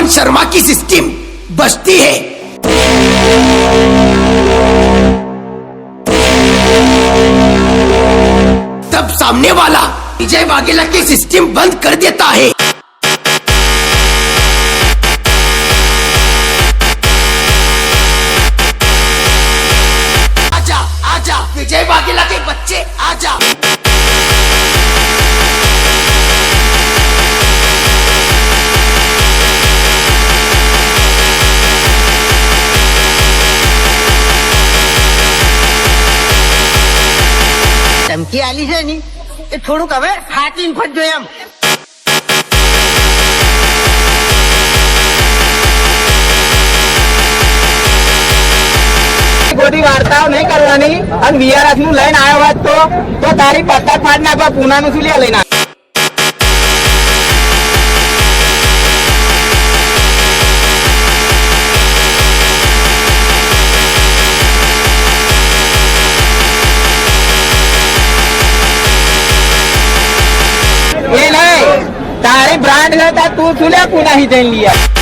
पवन शर्मा की सिस्टम बचती है। तब सामने वाला विजय वाघेला की सिस्टम बंद कर देता है। आजा आजा विजय वाघेला के बच्चे आजा। ધમકી આલી છે ની એ થોડુંક હવે હાચીને ફટજો એમ। બધી વાર્તાઓ નહીં કરવાની અને વીઆરએસ નું લઈને આવ્યો હોત તો તારી પત્તા ફાડ નાખવા પૂનાનું શું લઈને આવ્યો? એ નહીં તારી બ્રાન્ડ હતા તું શું લે પુના હી જઈને લીયા?